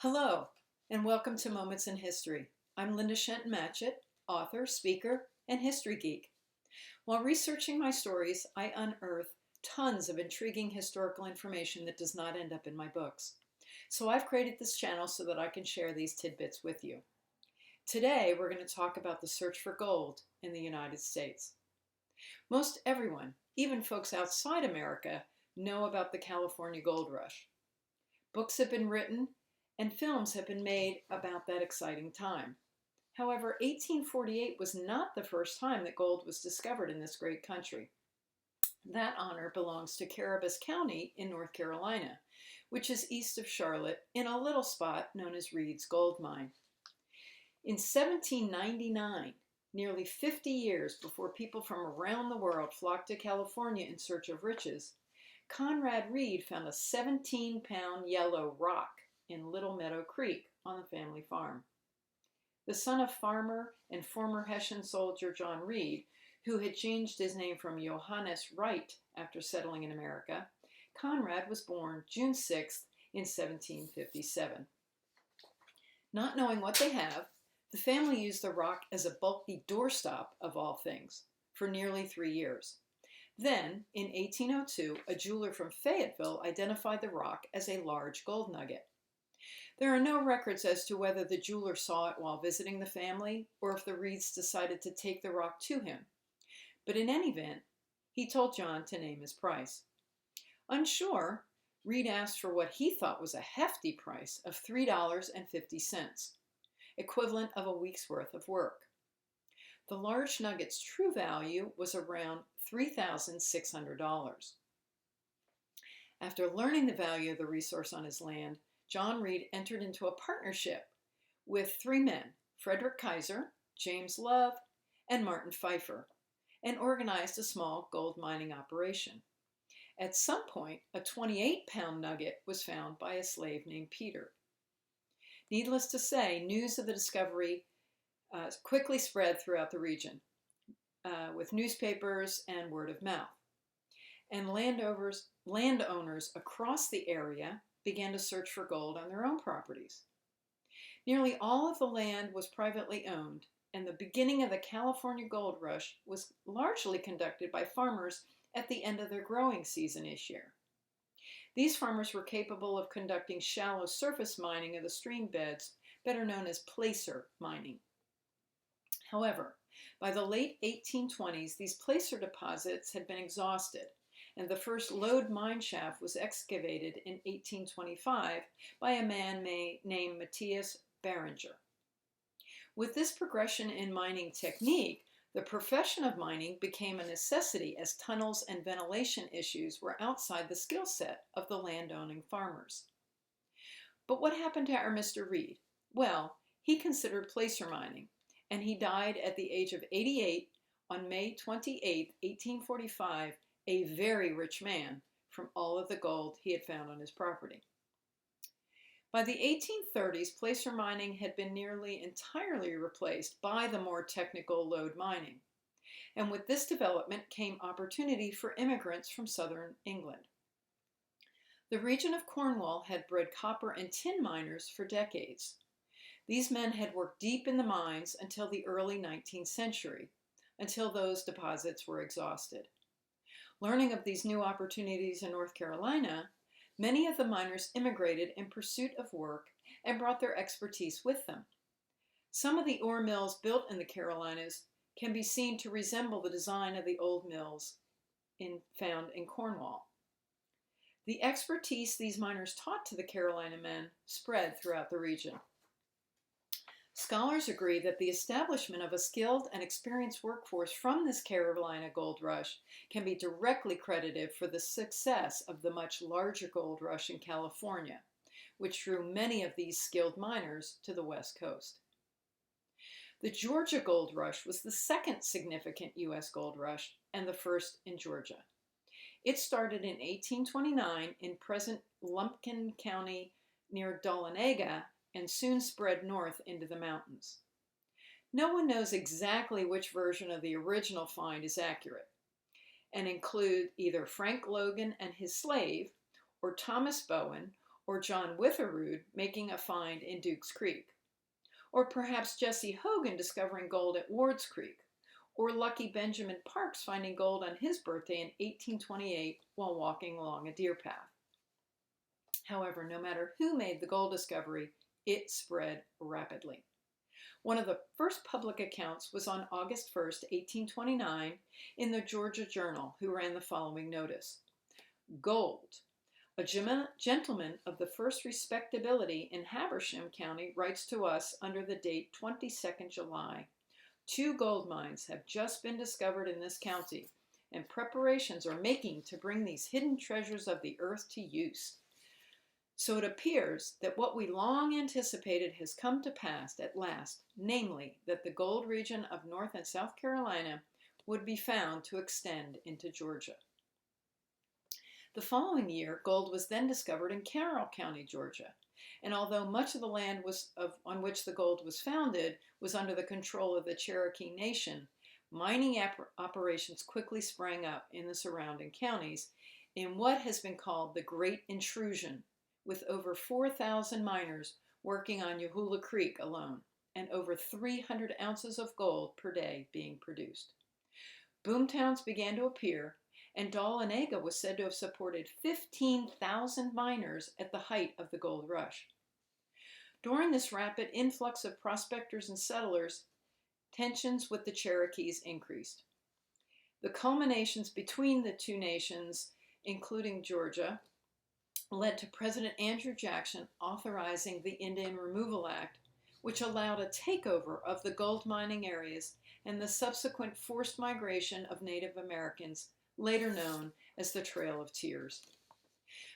Hello, and welcome to Moments in History. I'm Linda Shenton Matchett, author, speaker, and history geek. While researching my stories, I unearth tons of intriguing historical information that does not end up in my books. So I've created this channel so that I can share these tidbits with you. Today, we're going to talk about the search for gold in the United States. Most everyone, even folks outside America, know about the California Gold Rush. Books have been written and films have been made about that exciting time. However, 1848 was not the first time that gold was discovered in this great country. That honor belongs to Caribous County in North Carolina, which is east of Charlotte in a little spot known as Reed's Gold Mine. In 1799, nearly 50 years before people from around the world flocked to California in search of riches, Conrad Reed found a 17-pound yellow rock in Little Meadow Creek on the family farm. The son of farmer and former Hessian soldier John Reed, who had changed his name from Johannes Wright after settling in America, Conrad was born June 6th in 1757. Not knowing what they have, the family used the rock as a bulky doorstop, of all things, for nearly 3 years. Then, in 1802, a jeweler from Fayetteville identified the rock as a large gold nugget. There are no records as to whether the jeweler saw it while visiting the family or if the Reeds decided to take the rock to him. But in any event, he told John to name his price. Unsure, Reed asked for what he thought was a hefty price of $3.50, equivalent of a week's worth of work. The large nugget's true value was around $3,600. After learning the value of the resource on his land, John Reed entered into a partnership with 3 men, Frederick Kaiser, James Love, and Martin Pfeiffer, and organized a small gold mining operation. At some point, a 28-pound nugget was found by a slave named Peter. Needless to say, news of the discovery quickly spread throughout the region with newspapers and word of mouth. And landowners across the area began to search for gold on their own properties. Nearly all of the land was privately owned, and the beginning of the California Gold Rush was largely conducted by farmers at the end of their growing season each year. These farmers were capable of conducting shallow surface mining of the stream beds, better known as placer mining. However, by the late 1820s, these placer deposits had been exhausted, and the first lode mine shaft was excavated in 1825 by a man named Matthias Barringer. With this progression in mining technique, the profession of mining became a necessity as tunnels and ventilation issues were outside the skill set of the landowning farmers. But what happened to our Mr. Reed? Well, he considered placer mining, and he died at the age of 88 on May 28, 1845, a very rich man from all of the gold he had found on his property. By the 1830s, placer mining had been nearly entirely replaced by the more technical lode mining. And with this development came opportunity for immigrants from southern England. The region of Cornwall had bred copper and tin miners for decades. These men had worked deep in the mines until the early 19th century, until those deposits were exhausted. Learning of these new opportunities in North Carolina, many of the miners immigrated in pursuit of work and brought their expertise with them. Some of the ore mills built in the Carolinas can be seen to resemble the design of the old mills found in Cornwall. The expertise these miners taught to the Carolina men spread throughout the region. Scholars agree that the establishment of a skilled and experienced workforce from this Carolina gold rush can be directly credited for the success of the much larger gold rush in California, which drew many of these skilled miners to the West Coast. The Georgia Gold Rush was the second significant U.S. gold rush and the first in Georgia. It started in 1829 in present Lumpkin County near Dahlonega and soon spread north into the mountains. No one knows exactly which version of the original find is accurate, and include either Frank Logan and his slave, or Thomas Bowen, or John Witherud making a find in Duke's Creek, or perhaps Jesse Hogan discovering gold at Ward's Creek, or Lucky Benjamin Parks finding gold on his birthday in 1828 while walking along a deer path. However, no matter who made the gold discovery, it spread rapidly. One of the first public accounts was on August 1st, 1829, in the Georgia Journal, who ran the following notice. Gold. A gentleman of the first respectability in Habersham County writes to us under the date 22nd July. 2 gold mines have just been discovered in this county, and preparations are making to bring these hidden treasures of the earth to use. So it appears that what we long anticipated has come to pass at last, namely that the gold region of North and South Carolina would be found to extend into Georgia. The following year, gold was then discovered in Carroll County, Georgia, and although much of the land on which the gold was founded was under the control of the Cherokee Nation, mining operations quickly sprang up in the surrounding counties in what has been called the Great Intrusion, with over 4,000 miners working on Yahula Creek alone, and over 300 ounces of gold per day being produced. Boomtowns began to appear, and Dahlonega was said to have supported 15,000 miners at the height of the gold rush. During this rapid influx of prospectors and settlers, tensions with the Cherokees increased. The culminations between the two nations, including Georgia, led to President Andrew Jackson authorizing the Indian Removal Act, which allowed a takeover of the gold mining areas and the subsequent forced migration of Native Americans, later known as the Trail of Tears.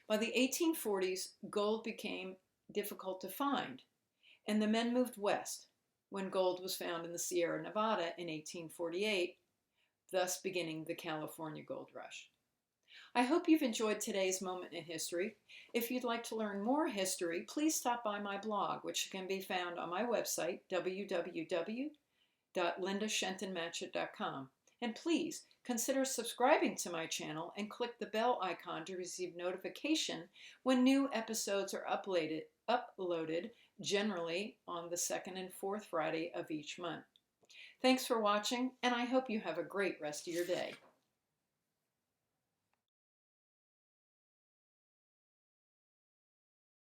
By the 1840s, gold became difficult to find, and the men moved west when gold was found in the Sierra Nevada in 1848, thus beginning the California Gold Rush. I hope you've enjoyed today's moment in history. If you'd like to learn more history, please stop by my blog, which can be found on my website, www.lindashentonmatchett.com. And please consider subscribing to my channel and click the bell icon to receive notification when new episodes are uploaded, generally on the second and fourth Friday of each month. Thanks for watching, and I hope you have a great rest of your day.